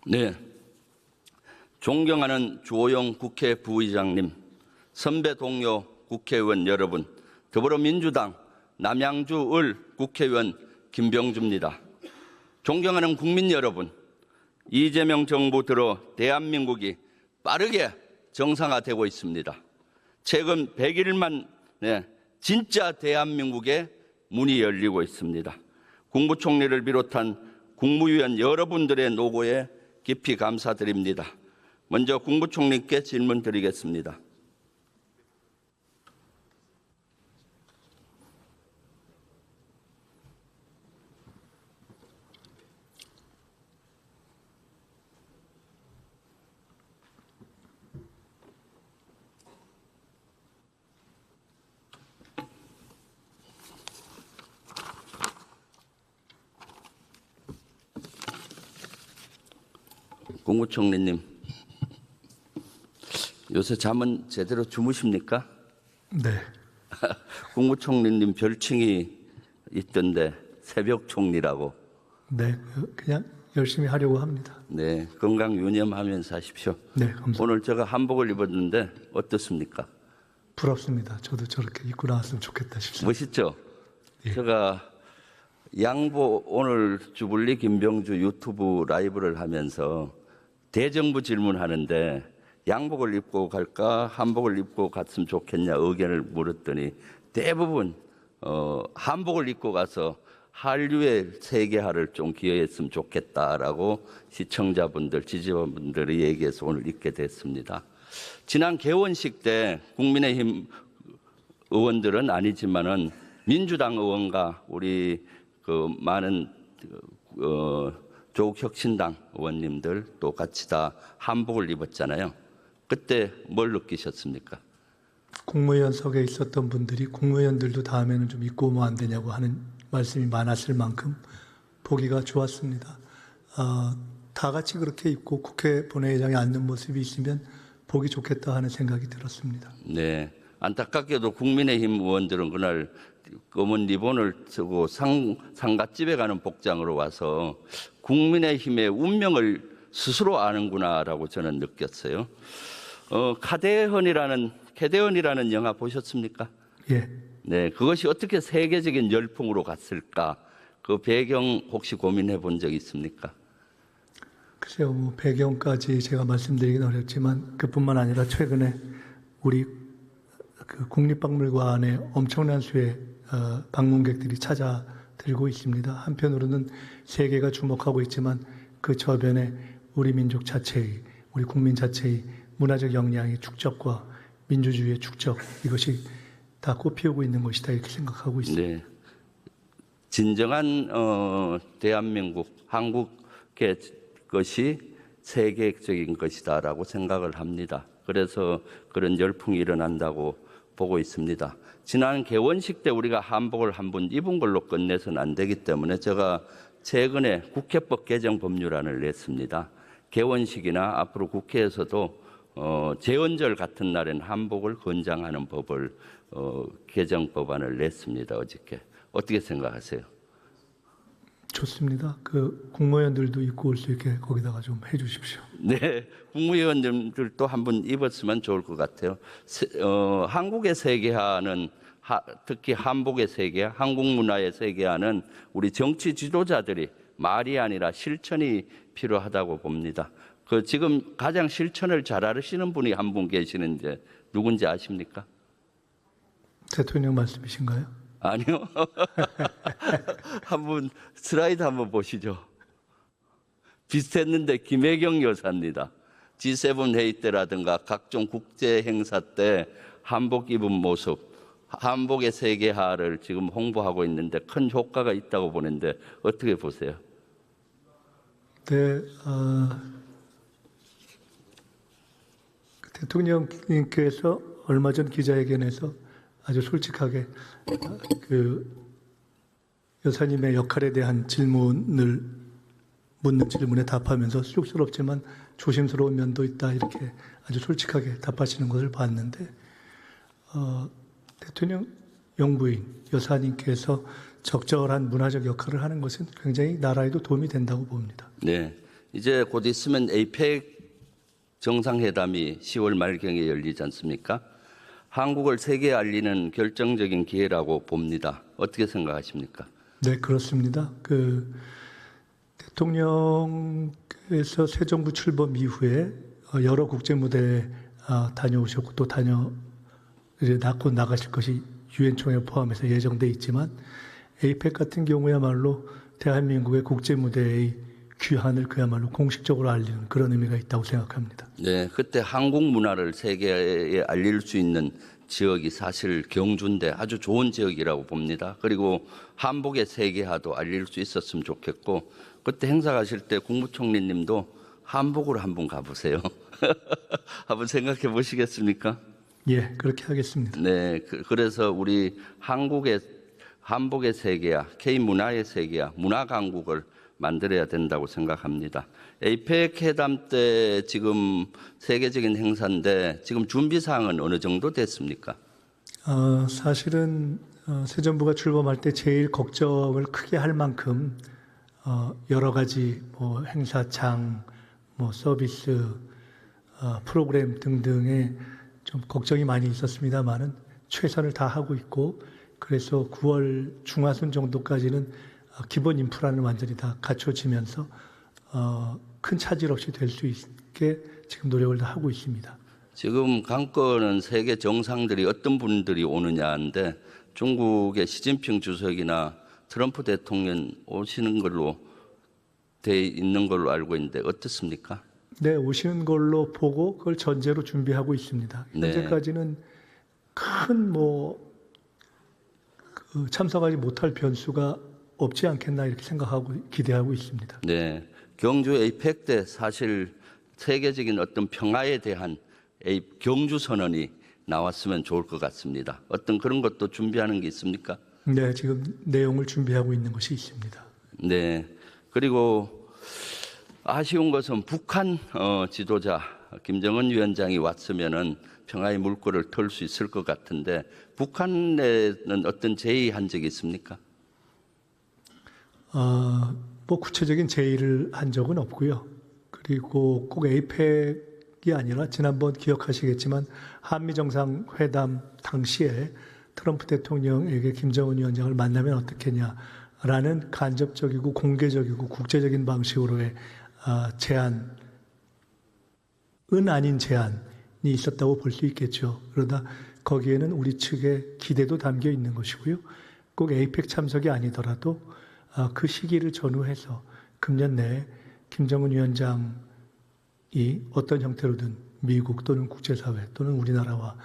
네, 존경하는 주호영 국회 부의장님, 선배 동료 국회의원 여러분, 더불어민주당 남양주을 국회의원 김병주입니다. 존경하는 국민 여러분, 이재명 정부 들어 대한민국이 빠르게 정상화되고 있습니다. 최근 100일만 진짜 대한민국의 문이 열리고 있습니다. 국무총리를 비롯한 국무위원 여러분들의 노고에 깊이 감사드립니다. 먼저 국무총리께 질문 드리겠습니다. 국무총리님, 요새 잠은 제대로 주무십니까? 네. 국무총리님 별칭이 있던데 새벽 총리라고. 네, 그냥 열심히 하려고 합니다. 네, 건강 유념하면서 하십시오. 네, 감사합니다. 오늘 제가 한복을 입었는데 어떻습니까? 부럽습니다. 저도 저렇게 입고 나왔으면 좋겠다 싶습니다. 멋있죠? 예. 제가 양보 오늘 주불리 김병주 유튜브 라이브를 하면서 대정부 질문하는데 양복을 입고 갈까 한복을 입고 갔으면 좋겠냐 의견을 물었더니 대부분 한복을 입고 가서 한류의 세계화를 좀 기여했으면 좋겠다라고 시청자분들, 지지자분들이 얘기해서 오늘 입게 됐습니다. 지난 개원식 때 국민의힘 의원들은 아니지만은 민주당 의원과 우리 그 많은 조국혁신당 의원님들 또 같이 다 한복을 입었잖아요. 그때 뭘 느끼셨습니까? 국무위원석에 있었던 분들이 국무위원들도 다음에는 좀 입고 오면 안 되냐고 하는 말씀이 많았을 만큼 보기가 좋았습니다. 다 같이 그렇게 입고 국회 본회의장에 앉는 모습이 있으면 보기 좋겠다 하는 생각이 들었습니다. 네, 안타깝게도 국민의힘 의원들은 그날 검은 리본을 쓰고 상갓집에 가는 복장으로 와서 국민의힘의 운명을 스스로 아는구나라고 저는 느꼈어요. 캐대헌이라는 영화 보셨습니까? 예. 네, 그것이 어떻게 세계적인 열풍으로 갔을까? 그 배경 혹시 고민해 본 적 있습니까? 글쎄요, 뭐 배경까지 제가 말씀드리긴 어렵지만 그뿐만 아니라 최근에 우리 그 국립박물관에 엄청난 수의 방문객들이 찾아들고 있습니다. 한편으로는 세계가 주목하고 있지만 그 저변에 우리 민족 자체의, 우리 국민 자체의 문화적 역량의 축적과 민주주의의 축적, 이것이 다 꽃피우고 있는 것이다 이렇게 생각하고 있습니다. 네, 진정한 대한민국, 한국의 것이 세계적인 것이다라고 생각을 합니다. 그래서 그런 열풍이 일어난다고 보고 있습니다. 지난 개원식 때 우리가 한복을 한 번 입은 걸로 끝내서는 안 되기 때문에 제가 최근에 국회법 개정 법률안을 냈습니다. 개원식이나 앞으로 국회에서도 제헌절 같은 날엔 한복을 권장하는 법을 개정 법안을 냈습니다. 어저께. 어떻게 생각하세요? 좋습니다. 그 국무위원들도 입고 올 수 있게 거기다가 좀 해주십시오. 네, 국무위원들도 한번 입었으면 좋을 것 같아요. 한국의 세계화는 특히 한복의 세계화, 한국 문화의 세계화는 우리 정치 지도자들이 말이 아니라 실천이 필요하다고 봅니다. 그 지금 가장 실천을 잘 하시는 분이 한 분 계시는데 누군지 아십니까? 대통령 말씀이신가요? 아니요. 한번 슬라이드 한번 보시죠. 비슷했는데 김혜경 여사입니다. G7 회의 때라든가 각종 국제 행사 때 한복 입은 모습, 한복의 세계화를 지금 홍보하고 있는데 큰 효과가 있다고 보는데 어떻게 보세요? 네, 대통령님께서 얼마 전 기자회견에서 아주 솔직하게 그 여사님의 역할에 대한 묻는 질문에 답하면서 쑥스럽지만 조심스러운 면도 있다 이렇게 아주 솔직하게 답하시는 것을 봤는데 대통령 영부인 여사님께서 적절한 문화적 역할을 하는 것은 굉장히 나라에도 도움이 된다고 봅니다. 네, 이제 곧 있으면 에이펙 정상회담이 10월 말경에 열리지 않습니까? 한국을 세계에 알리는 결정적인 기회라고 봅니다. 어떻게 생각하십니까? 네, 그렇습니다. 대통령께서 새 정부 출범 이후에 여러 국제 무대에 다녀오셨고 또 이제 곧 나가실 것이 유엔 총회 포함해서 예정돼 있지만 에이펙 같은 경우야말로 대한민국의 국제 무대의 귀환을 그야말로 공식적으로 알리는 그런 의미가 있다고 생각합니다. 네, 그때 한국 문화를 세계에 알릴 수 있는 지역이 사실 경주인데 아주 좋은 지역이라고 봅니다. 그리고 한복의 세계화도 알릴 수 있었으면 좋겠고 그때 행사 가실 때 국무총리님도 한복으로 한번 가보세요. 한번 생각해 보시겠습니까? 예, 그렇게 하겠습니다. 네, 그래서 우리 한복의 세계화, K 문화의 세계화, 문화 강국을 만들어야 된다고 생각합니다. 에이펙 회담 때 지금 세계적인 행사인데 지금 준비 사항은 어느 정도 됐습니까? 사실은 새 정부가 출범할 때 제일 걱정을 크게 할 만큼 여러 가지 행사장, 서비스, 프로그램 등등에 좀 걱정이 많이 있었습니다만은 최선을 다하고 있고 그래서 9월 중하순 정도까지는 기본 인프라는 완전히 다 갖춰지면서 큰 차질 없이 될 수 있게 지금 노력을 다 하고 있습니다. 지금 관건은 세계 정상들이 어떤 분들이 오느냐인데 중국의 시진핑 주석이나 트럼프 대통령 오시는 걸로 돼 있는 걸로 알고 있는데 어떻습니까? 네, 오시는 걸로 보고 그걸 전제로 준비하고 있습니다. 네. 현재까지는 큰 참석하지 못할 변수가 없지 않겠나 이렇게 생각하고 기대하고 있습니다. 네, 경주 에이펙 때 사실 세계적인 어떤 평화에 대한 경주 선언이 나왔으면 좋을 것 같습니다. 어떤 그런 것도 준비하는 게 있습니까? 네, 지금 내용을 준비하고 있는 것이 있습니다. 네, 그리고 아쉬운 것은 북한 지도자 김정은 위원장이 왔으면은 평화의 물꼬를 틀 수 있을 것 같은데 북한에는 어떤 제의한 적이 있습니까? 구체적인 제의를 한 적은 없고요. 그리고 꼭 에이펙이 아니라 지난번 기억하시겠지만 한미 정상회담 당시에 트럼프 대통령에게 김정은 위원장을 만나면 어떻겠냐라는 간접적이고 공개적이고 국제적인 방식으로의 제안은 아닌 제안이 있었다고 볼 수 있겠죠. 그러다 거기에는 우리 측의 기대도 담겨 있는 것이고요. 꼭 에이펙 참석이 아니더라도 그 시기를 전후해서 금년 내에 김정은 위원장이 어떤 형태로든 미국 또는 국제사회 또는 우리나라와의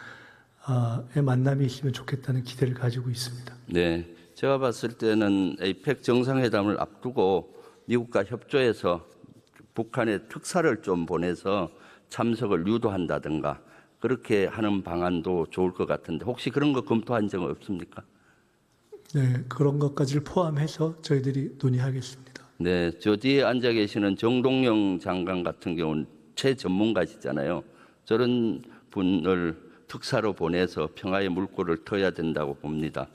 만남이 있으면 좋겠다는 기대를 가지고 있습니다. 네, 제가 봤을 때는 에이펙 정상회담을 앞두고 미국과 협조해서 북한에 특사를 좀 보내서 참석을 유도한다든가 그렇게 하는 방안도 좋을 것 같은데 혹시 그런 거 검토한 적 없습니까? 네, 그런 것까지를 포함해서 저희들이 논의하겠습니다. 네, 저 뒤에 앉아 계시는 정동영 장관 같은 경우는 최전문가시잖아요. 저런 분을 특사로 보내서 평화의 물꼬를 터야 된다고 봅니다.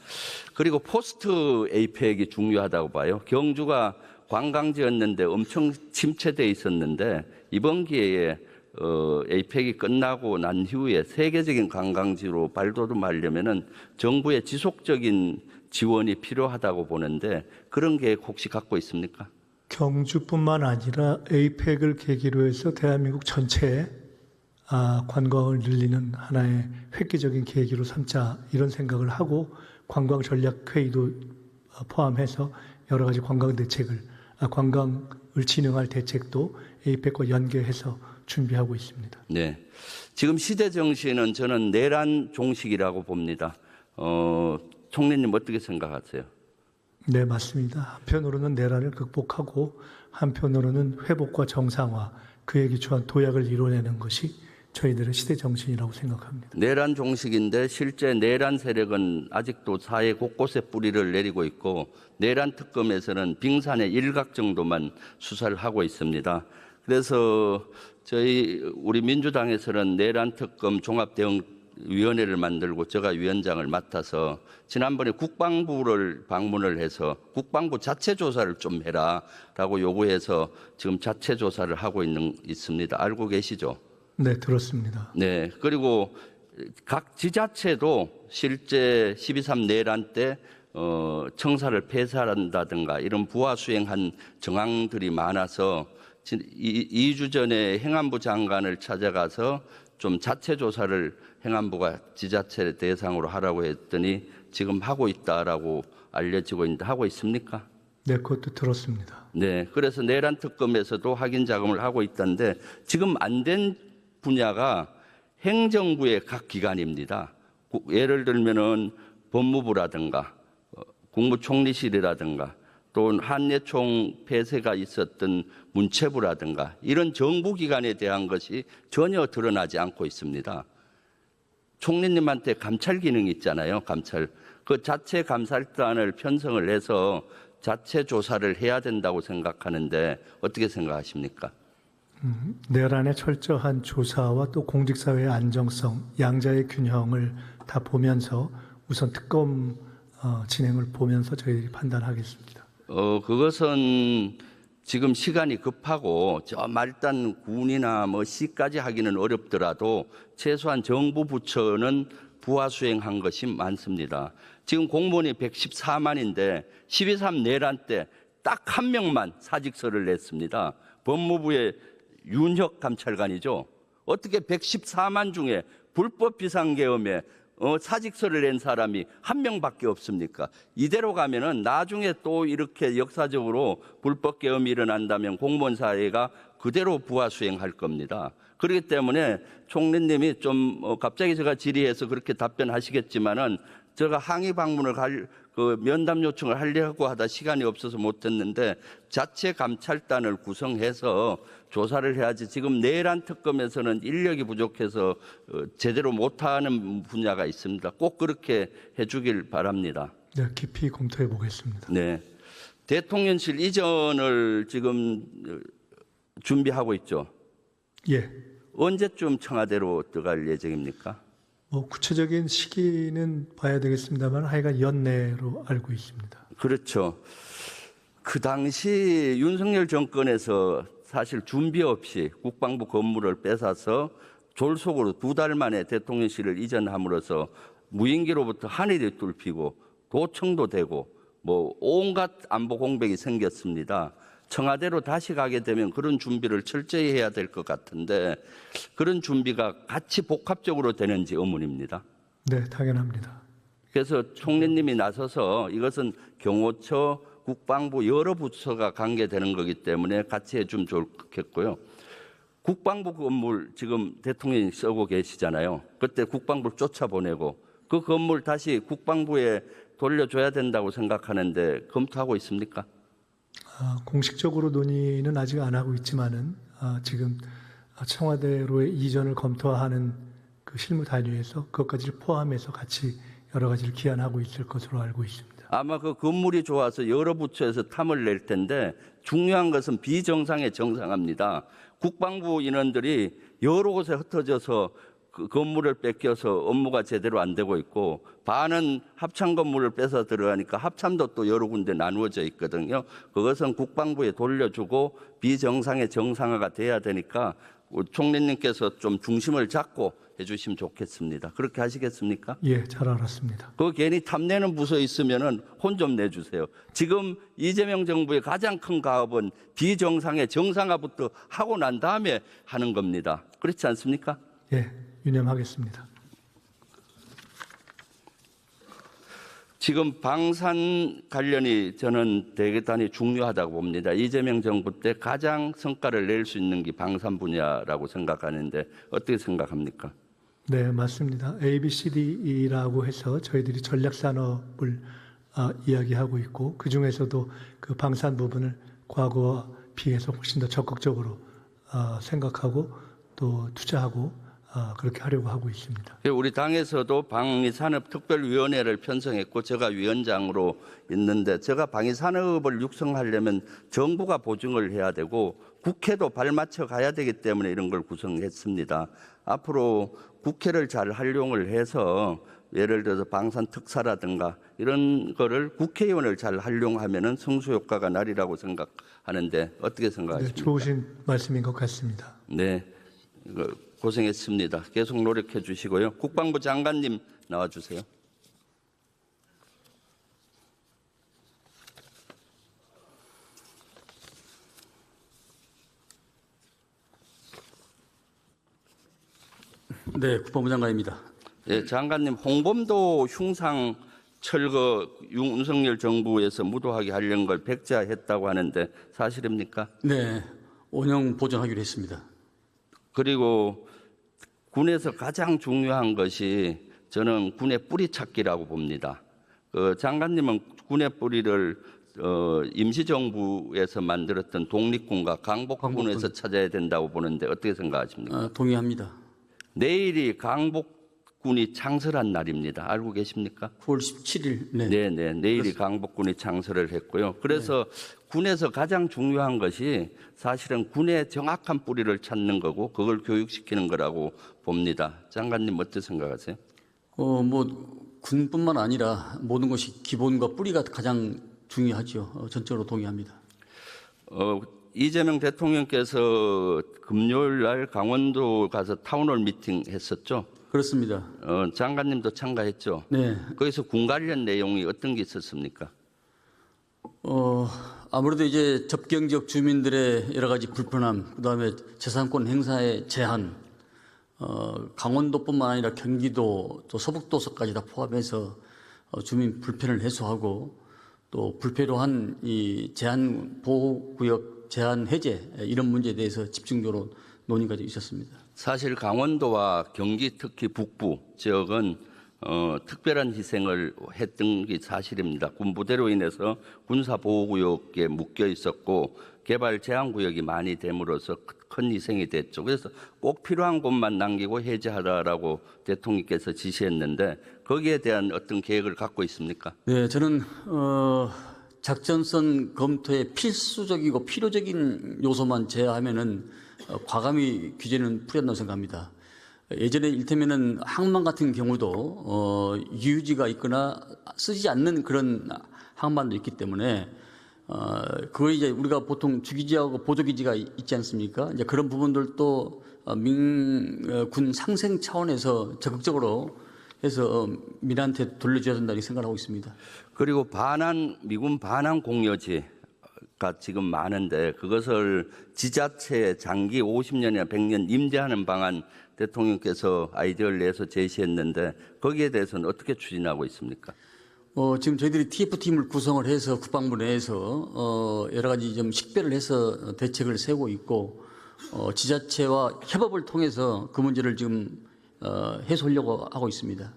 그리고 포스트 에이펙이 중요하다고 봐요. 경주가 관광지였는데 엄청 침체돼 있었는데 이번 기회에 에이펙이 끝나고 난 이후에 세계적인 관광지로 발돋움하려면은 정부의 지속적인 지원이 필요하다고 보는데 그런 계획 혹시 갖고 있습니까? 경주뿐만 아니라 에이펙을 계기로 해서 대한민국 전체에 관광을 늘리는 하나의 획기적인 계기로 삼자 이런 생각을 하고 관광 전략 회의도 포함해서 여러 가지 관광 대책을 관광을 진흥할 대책도 에이펙과 연계해서 준비하고 있습니다. 네, 지금 시대 정신은 저는 내란 종식이라고 봅니다. 총리님 어떻게 생각하세요? 네, 맞습니다. 한편으로는 내란을 극복하고 한편으로는 회복과 정상화, 그에 기초한 도약을 이뤄내는 것이 저희들의 시대 정신이라고 생각합니다. 내란 종식인데 실제 내란 세력은 아직도 사회 곳곳에 뿌리를 내리고 있고 내란 특검에서는 빙산의 일각 정도만 수사를 하고 있습니다. 그래서 우리 민주당에서는 내란 특검 종합 대응 위원회를 만들고 제가 위원장을 맡아서 지난번에 국방부를 방문을 해서 국방부 자체 조사를 좀 해라라고 요구해서 지금 자체 조사를 하고 있습니다. 알고 계시죠? 네, 들었습니다. 네. 그리고 각 지자체도 실제 12.3 내란 때 청사를 폐쇄한다든가 이런 부하 수행한 정황들이 많아서 2주 전에 행안부 장관을 찾아가서 좀 자체 조사를 행안부가 지자체 대상으로 하라고 했더니 지금 하고 있다라고 알려지고 있는데 하고 있습니까? 네, 그것도 들었습니다. 네. 그래서 내란 특검에서도 확인 작업을 하고 있다는데 지금 안 된 분야가 행정부의 각 기관입니다. 예를 들면은 법무부라든가 국무총리실이라든가 또 한예총 폐쇄가 있었던 문체부라든가 이런 정부 기관에 대한 것이 전혀 드러나지 않고 있습니다. 총리님한테 감찰 기능이 있잖아요. 감찰. 그 자체 감찰단을 편성을 해서 자체 조사를 해야 된다고 생각하는데 어떻게 생각하십니까? 내란의 철저한 조사와 또 공직사회의 안정성, 양자의 균형을 다 보면서 우선 특검 진행을 보면서 저희들이 판단하겠습니다. 그것은 지금 시간이 급하고 저 말단 군이나 뭐 시까지 하기는 어렵더라도 최소한 정부 부처는 부하 수행한 것이 많습니다. 지금 공무원이 114만인데 12.3 내란 때 딱 한 명만 사직서를 냈습니다. 법무부의 윤혁 감찰관이죠. 어떻게 114만 중에 불법 비상계엄에 사직서를 낸 사람이 한 명밖에 없습니까? 이대로 가면은 나중에 또 이렇게 역사적으로 불법 계엄이 일어난다면 공무원 사회가 그대로 부하 수행할 겁니다. 그렇기 때문에 총리님이 좀 갑자기 제가 질의해서 그렇게 답변하시겠지만은 제가 항의 방문을 면담 요청을 하려고 하다 시간이 없어서 못했는데 자체 감찰단을 구성해서 조사를 해야지 지금 내란 특검에서는 인력이 부족해서 제대로 못하는 분야가 있습니다. 꼭 그렇게 해주길 바랍니다. 네, 깊이 검토해 보겠습니다. 네, 대통령실 이전을 지금 준비하고 있죠. 예. 언제쯤 청와대로 들어갈 예정입니까? 구체적인 시기는 봐야 되겠습니다만 하여간 연내로 알고 있습니다. 그렇죠. 그 당시 윤석열 정권에서 사실 준비 없이 국방부 건물을 뺏어서 졸속으로 2달 만에 대통령실을 이전함으로써 무인기로부터 하늘이 뚫히고 도청도 되고 뭐 온갖 안보 공백이 생겼습니다. 청와대로 다시 가게 되면 그런 준비를 철저히 해야 될 것 같은데 그런 준비가 같이 복합적으로 되는지 의문입니다. 네, 당연합니다. 그래서 총리님이 나서서 이것은 경호처, 국방부 여러 부처가 관계되는 거기 때문에 같이 해주면 좋겠고요. 국방부 건물 지금 대통령이 쓰고 계시잖아요. 그때 국방부를 쫓아보내고 그 건물 다시 국방부에 돌려줘야 된다고 생각하는데 검토하고 있습니까? 공식적으로 논의는 아직 안 하고 있지만은 지금 청와대로의 이전을 검토하는 그 실무 단위에서 그것까지를 포함해서 같이 여러 가지를 기한하고 있을 것으로 알고 있습니다. 아마 그 건물이 좋아서 여러 부처에서 탐을 낼 텐데 중요한 것은 비정상에 정상합니다. 국방부 인원들이 여러 곳에 흩어져서 그 건물을 뺏겨서 업무가 제대로 안 되고 있고 반은 합참 건물을 뺏어 들어가니까 합참도 또 여러 군데 나누어져 있거든요. 그것은 국방부에 돌려주고 비정상의 정상화가 돼야 되니까 총리님께서 좀 중심을 잡고 해주시면 좋겠습니다. 그렇게 하시겠습니까? 예, 잘 알았습니다. 그 괜히 탐내는 부서 있으면은 혼 좀 내주세요. 지금 이재명 정부의 가장 큰 가업은 비정상의 정상화부터 하고 난 다음에 하는 겁니다. 그렇지 않습니까? 예, 유념하겠습니다. 지금 방산 관련이 저는 대단히 중요하다고 봅니다. 이재명 정부 때 가장 성과를 낼 수 있는 게 방산 분야라고 생각하는데 어떻게 생각합니까? 네, 맞습니다. ABCD라고 해서 저희들이 전략산업을 이야기하고 있고 그 중에서도 그 방산 부분을 과거와 비해서 훨씬 더 적극적으로 생각하고 또 투자하고 그렇게 하려고 하고 있습니다. 우리 당에서도 방위산업특별위원회를 편성했고 제가 위원장으로 있는데 제가 방위산업을 육성하려면 정부가 보증을 해야 되고 국회도 발맞춰 가야 되기 때문에 이런 걸 구성했습니다. 앞으로 국회를 잘 활용을 해서 예를 들어서 방산특사라든가 이런 거를 국회의원을 잘 활용하면은 승수효과가 나리라고 생각하는데 어떻게 네, 생각하십니까? 좋으신 말씀인 것 같습니다. 네, 고생했습니다. 계속 노력해 주시고요. 국방부 장관님 나와 주세요. 네, 국방부 장관입니다. 예, 장관님 홍범도 흉상 철거 윤석열 정부에서 무도하게 하려는 걸 백지화했다고 하는데 사실입니까? 네, 원형 보존하기로 했습니다. 그리고 군에서 가장 중요한 것이 저는 군의 뿌리 찾기라고 봅니다. 장관님은 군의 뿌리를 임시정부에서 만들었던 독립군과 강복군에서 찾아야 된다고 보는데 어떻게 생각하십니까? 동의합니다. 내일이 강복군이 창설한 날입니다. 알고 계십니까? 9월 17일. 네. 네, 내일이 강복군이 창설을 했고요. 그래서 군에서 가장 중요한 것이 사실은 군의 정확한 뿌리를 찾는 거고 그걸 교육시키는 거라고 봅니다. 장관님 어떻게 생각하세요? 군뿐만 아니라 모든 것이 기본과 뿌리가 가장 중요하죠. 전적으로 동의합니다. 이재명 대통령께서 금요일 날 강원도 가서 타운홀 미팅 했었죠. 그렇습니다. 장관님도 참가했죠. 네. 거기서 군 관련 내용이 어떤 게 있었습니까? 아무래도 이제 접경 지역 주민들의 여러 가지 불편함, 그다음에 재산권 행사의 제한, 강원도뿐만 아니라 경기도 또 서북도서까지 다 포함해서 주민 불편을 해소하고 또 불필요한 이 제한 보호구역 제한 해제 이런 문제에 대해서 집중적으로 논의가 있었습니다. 사실 강원도와 경기 특히 북부 지역은 특별한 희생을 했던 게 사실입니다. 군부대로 인해서 군사보호구역에 묶여 있었고 개발 제한구역이 많이 됨으로써 큰 희생이 됐죠. 그래서 꼭 필요한 곳만 남기고 해제하라라고 대통령께서 지시했는데 거기에 대한 어떤 계획을 갖고 있습니까? 네, 저는 작전선 검토에 필수적이고 필요적인 요소만 제외하면은 과감히 규제는 풀이한다고 생각합니다. 예전에 일테면은 항만 같은 경우도 유유지가 있거나 쓰지 않는 그런 항만도 있기 때문에 그거 이제 우리가 보통 주기지하고 보조기지가 있지 않습니까? 이제 그런 부분들도 군 상생 차원에서 적극적으로 해서 민한테 돌려줘야 된다고 생각하고 있습니다. 그리고 미군 반환 공여지가 지금 많은데 그것을 지자체에 장기 50년이나 100년 임대하는 방안 대통령께서 아이디어를 내서 제시했는데 거기에 대해서는 어떻게 추진하고 있습니까? 지금 저희들이 TF팀을 구성을 해서 국방부 내에서 여러 가지 좀 식별을 해서 대책을 세우고 있고 지자체와 협업을 통해서 그 문제를 지금 해소하려고 하고 있습니다.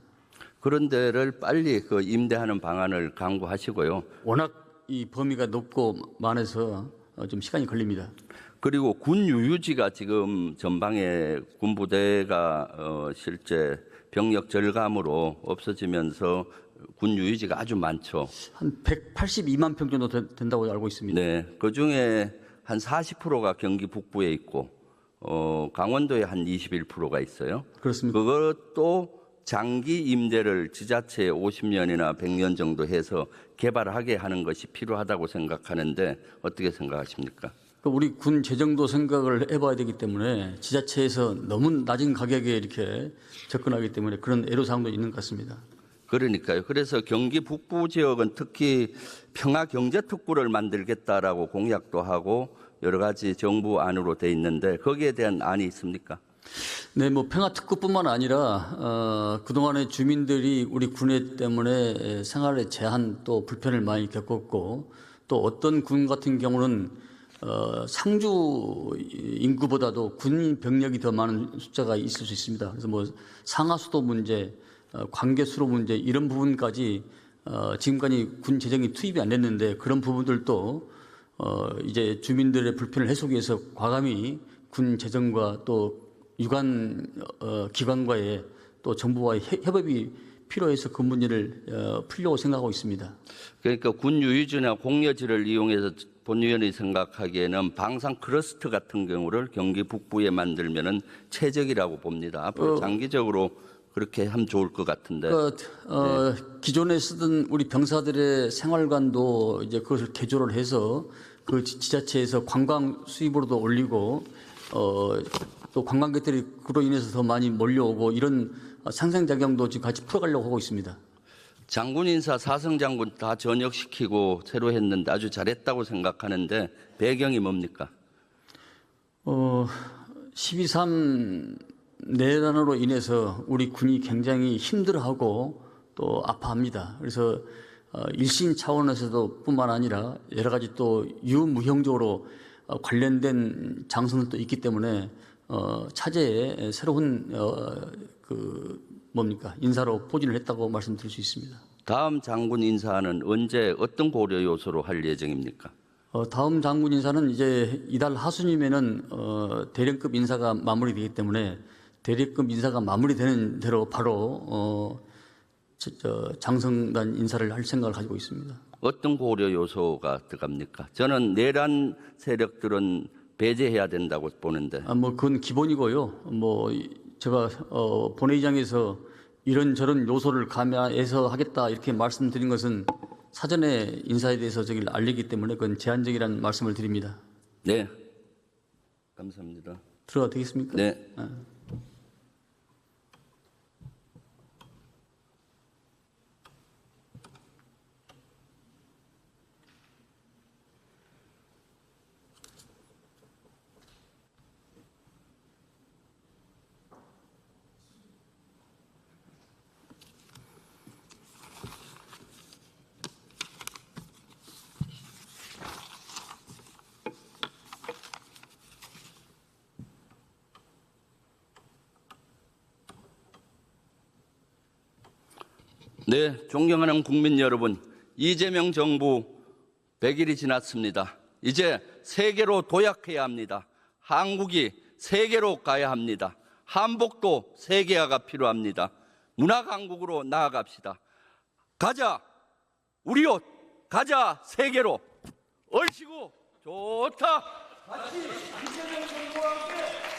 그런 데를 빨리 임대하는 방안을 강구하시고요. 워낙 이 범위가 높고 많아서 좀 시간이 걸립니다. 그리고 군 유유지가 지금 전방에 군부대가 실제 병력 절감으로 없어지면서 군 유유지가 아주 많죠. 한 182만 평 정도 된다고 알고 있습니다. 네, 그 중에 한 40%가 경기 북부에 있고 강원도에 한 21%가 있어요. 그렇습니다. 그것도 장기 임대를 지자체에 50년이나 100년 정도 해서 개발하게 하는 것이 필요하다고 생각하는데 어떻게 생각하십니까? 우리 군 재정도 생각을 해봐야 되기 때문에 지자체에서 너무 낮은 가격에 이렇게 접근하기 때문에 그런 애로사항도 있는 것 같습니다. 그러니까요. 그래서 경기 북부 지역은 특히 평화경제특구를 만들겠다라고 공약도 하고 여러 가지 정부 안으로 돼 있는데 거기에 대한 안이 있습니까? 네, 평화특구뿐만 아니라 그동안에 주민들이 우리 군에 때문에 생활의 제한 또 불편을 많이 겪었고 또 어떤 군 같은 경우는 상주 인구보다도 군 병력이 더 많은 숫자가 있을 수 있습니다. 그래서 상하수도 문제, 관계 수로 문제 이런 부분까지 지금까지 군 재정이 투입이 안 됐는데 그런 부분들도 이제 주민들의 불편을 해소하기 위해서 과감히 군 재정과 또 유관 기관과의 또 정부와의 협업이 필요해서 그 문제를 풀려고 생각하고 있습니다. 그러니까 군 유유지나 공여지를 이용해서 본위원이 생각하기에는 방산 클러스터 같은 경우를 경기 북부에 만들면은 최적이라고 봅니다. 앞으로 장기적으로 그렇게 하면 좋을 것 같은데. 기존에 쓰던 우리 병사들의 생활관도 이제 그것을 개조를 해서 그 지자체에서 관광 수입으로도 올리고 또 관광객들이 그로 인해서 더 많이 몰려오고 이런 상생작용도 지금 같이 풀어가려고 하고 있습니다. 장군 인사 사성 장군 다 전역시키고 새로 했는데 아주 잘했다고 생각하는데 배경이 뭡니까? 12.3 내란으로 인해서 우리 군이 굉장히 힘들어하고 또 아파합니다. 그래서 일신 차원에서도 뿐만 아니라 여러 가지 또 유무형적으로 관련된 장소들도 있기 때문에 차제에 새로운 인사로 포진을 했다고 말씀드릴 수 있습니다. 다음 장군 인사는 언제 어떤 고려 요소로 할 예정입니까? 다음 장군 인사는 이제 이달 하순이면은 대령급 인사가 마무리되기 때문에 대령급 인사가 마무리되는 대로 바로 장성단 인사를 할 생각을 가지고 있습니다. 어떤 고려 요소가 들어갑니까? 저는 내란 세력들은 배제해야 된다고 보는데. 그건 기본이고요. 제가 본회의장에서 이런저런 요소를 감안해서 하겠다 이렇게 말씀드린 것은 사전에 인사에 대해서 저기를 알리기 때문에 그건 제한적이라는 말씀을 드립니다. 네. 감사합니다. 들어가도 되겠습니까? 네. 네, 존경하는 국민 여러분, 이재명 정부 100일이 지났습니다. 이제 세계로 도약해야 합니다. 한국이 세계로 가야 합니다. 한복도 세계화가 필요합니다. 문화강국으로 나아갑시다. 가자, 우리 옷, 가자, 세계로. 얼씨구, 좋다. 같이 이재명 정부와 함께